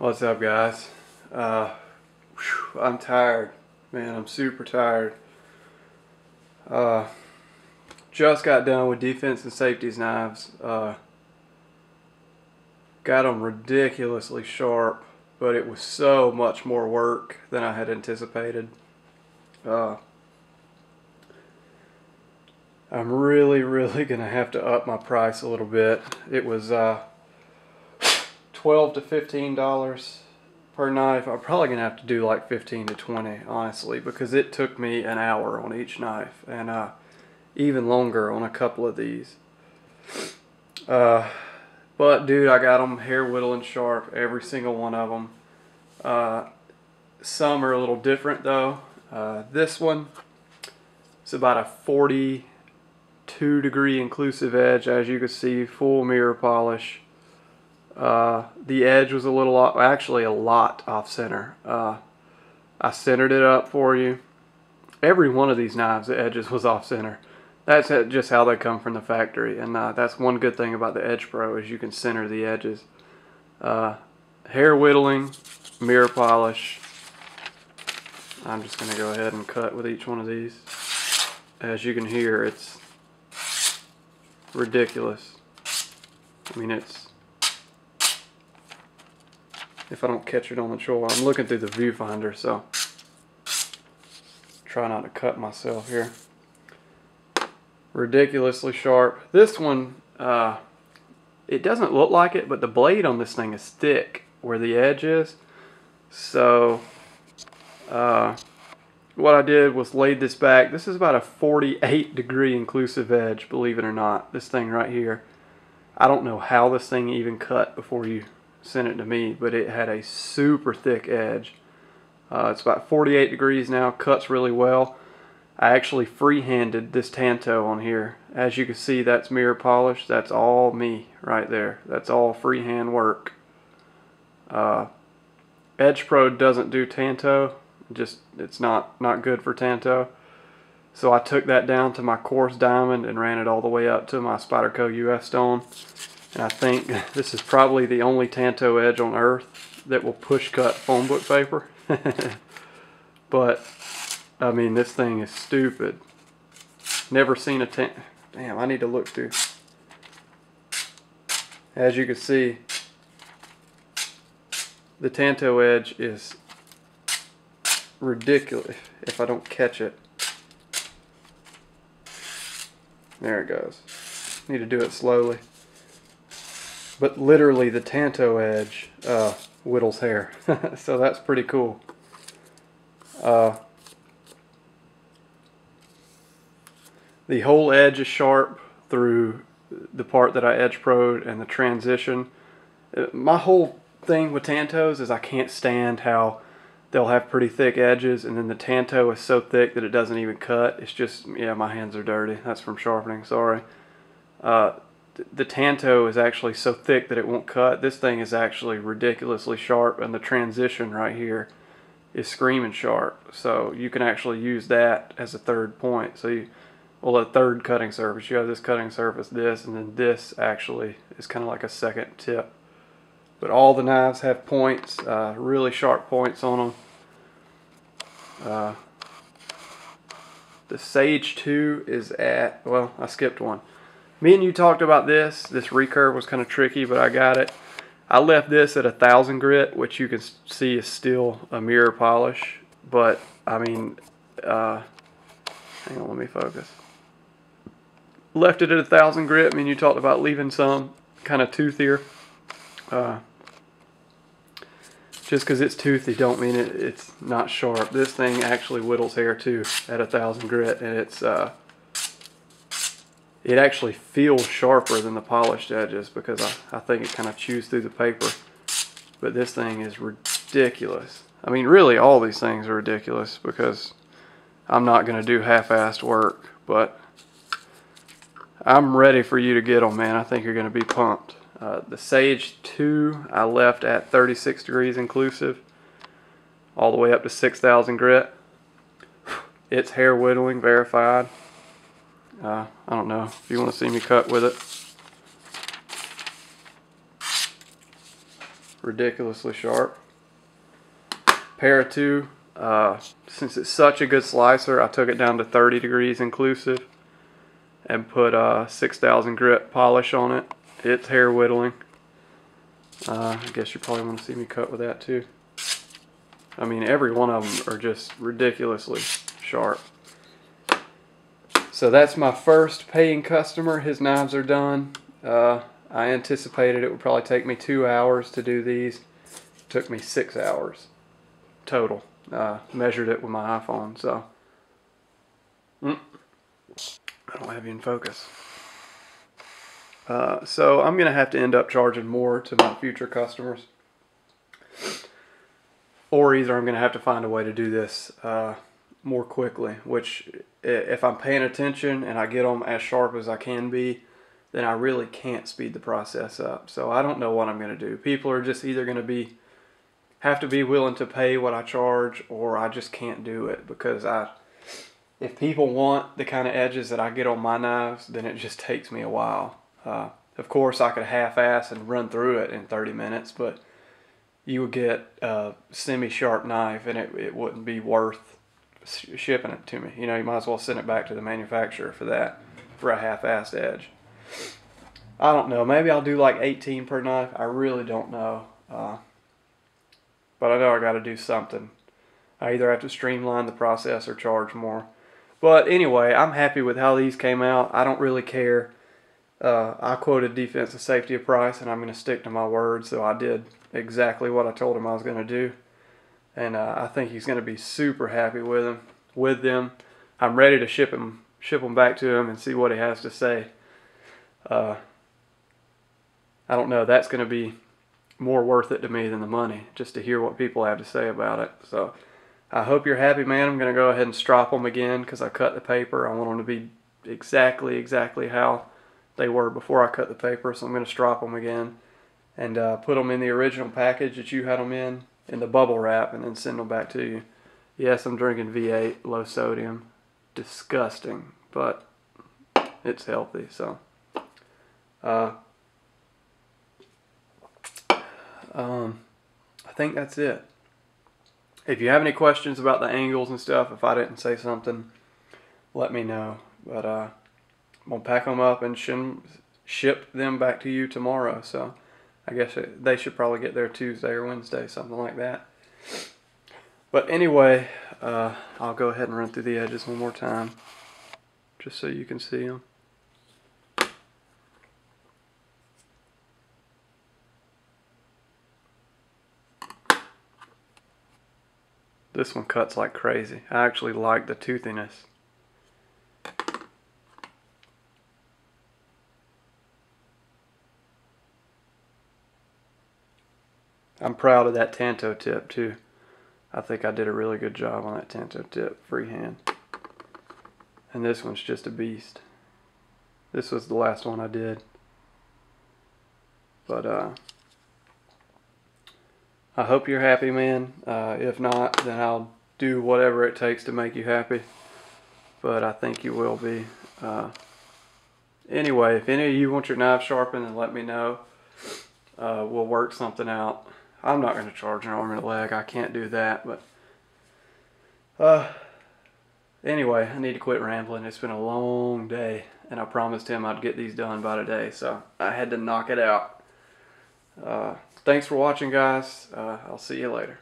What's up, guys? I'm tired, man. I'm super tired. Just got done with defense and safeties knives. Got them ridiculously sharp, but it was so much more work than I had anticipated. I'm really gonna have to up my price a little bit. It was $12 to $15 per knife. I'm probably gonna have to do like 15 to 20, honestly, because it took me an hour on each knife, and even longer on a couple of these. But dude, I got them hair whittling sharp, every single one of them. Some are a little different though. This one is about a 42-degree inclusive edge, as you can see, full mirror polish. The edge was a little, actually a lot off center. I centered it up for you. Every one of these knives, the edges was off center. That's just how they come from the factory, and that's one good thing about the Edge Pro is you can center the edges. Hair whittling, mirror polish. I'm just going to go ahead and cut with each one of these. As you can hear, it's ridiculous. I mean, it's, if I don't catch it on the choil, I'm looking through the viewfinder, so try not to cut myself here. Ridiculously sharp. This one, it doesn't look like it, but the blade on this thing is thick where the edge is. So what I did was laid this back. This is about a 48-degree inclusive edge, believe it or not. This thing right here. I don't know how this thing even cut before you sent it to me, but it had a super thick edge. It's about 48 degrees now, cuts really well. I actually freehanded this tanto on here. As you can see, that's mirror polish. That's all me right there. That's all freehand work. Edge Pro doesn't do tanto. It's not good for tanto. So I took that down to my coarse diamond and ran it all the way up to my Spyderco US stone. And I think this is probably the only tanto edge on earth that will push cut phone book paper. But I mean, this thing is stupid. Never seen a damn, I need to look through. As you can see, the tanto edge is ridiculous if I don't catch it. There it goes. Need to do it slowly. But literally the tanto edge whittles hair. So that's pretty cool. The whole edge is sharp through the part that I edge pro'd and the transition. My whole thing with tantos is I can't stand how they'll have pretty thick edges and then the tanto is so thick that it doesn't even cut. It's just, yeah, my hands are dirty. That's from sharpening, sorry. The tanto is actually so thick that it won't cut. This thing is actually ridiculously sharp, and the transition right here is screaming sharp. So you can actually use that as a third point. So well, a third cutting surface. You have this cutting surface, this, and then this actually is kind of like a second tip. But all the knives have points, really sharp points on them. The Sage 2 is at, well, I skipped one. Me and you talked about this. This recurve was kind of tricky, but I got it. I left this at 1,000 grit, which you can see is still a mirror polish. But, I mean, hang on, let me focus. Left it at 1,000 grit. I mean, you talked about leaving some kind of toothier. Just because it's toothy don't mean it's not sharp. This thing actually whittles hair too at 1,000 grit, and it's it actually feels sharper than the polished edges because I think it kind of chews through the paper. But this thing is ridiculous. I mean, really, all these things are ridiculous because I'm not going to do half-assed work, but I'm ready for you to get them, man. I think you're going to be pumped. The Sage 2 I left at 36 degrees inclusive, all the way up to 6,000 grit. It's hair whittling, verified. I don't know if you want to see me cut with it. ridiculously sharp. Pair of two. Since it's such a good slicer, I took it down to 30 degrees inclusive and put 6000 grit polish on it. It's hair whittling. I guess you probably want to see me cut with that too. I mean, every one of them are just ridiculously sharp. So that's my first paying customer. His knives are done. I anticipated it would probably take me 2 hours to do these. It took me 6 hours total. Measured it with my iPhone, so I don't have you in focus. So I'm gonna have to end up charging more to my future customers, or either I'm gonna have to find a way to do this more quickly, which if I'm paying attention and I get them as sharp as I can be, then I really can't speed the process up. So I don't know what I'm gonna do. People are just either gonna have to be willing to pay what I charge, or I just can't do it, because if people want the kind of edges that I get on my knives, then it just takes me a while. Of course, I could half-ass and run through it in 30 minutes, but you would get a semi-sharp knife and it wouldn't be worth shipping it to me. You know, you might as well send it back to the manufacturer for that, for a half-assed edge. I don't know. Maybe I'll do like 18 per knife. I really don't know. But I know I got to do something. I either have to streamline the process or charge more. But anyway, I'm happy with how these came out. I don't really care. I quoted defensive safety of price, and I'm going to stick to my word. So I did exactly what I told him I was going to do. And I think he's going to be super happy with them. I'm ready to ship them back to him and see what he has to say. I don't know. That's going to be more worth it to me than the money, just to hear what people have to say about it. So I hope you're happy, man. I'm going to go ahead and strop them again because I cut the paper. I want them to be exactly how they were before I cut the paper. So I'm going to strop them again and put them in the original package that you had them in the bubble wrap, and then send them back to you. Yes, I'm drinking V8 low sodium. Disgusting, but it's healthy. So I think that's it. If you have any questions about the angles and stuff, if I didn't say something, let me know. But I'm going to pack them up and ship them back to you tomorrow. So I guess they should probably get there Tuesday or Wednesday, something like that. But anyway, I'll go ahead and run through the edges one more time, just so you can see them. This one cuts like crazy. I actually like the toothiness. I'm proud of that tanto tip too. I think I did a really good job on that tanto tip, freehand. And this one's just a beast. This was the last one I did. But I hope you're happy, man. If not, then I'll do whatever it takes to make you happy. But I think you will be. Anyway, if any of you want your knife sharpened, then let me know. We'll work something out. I'm not going to charge an arm and a leg. I can't do that. But anyway, I need to quit rambling. It's been a long day, and I promised him I'd get these done by today, so I had to knock it out. Thanks for watching, guys. I'll see you later.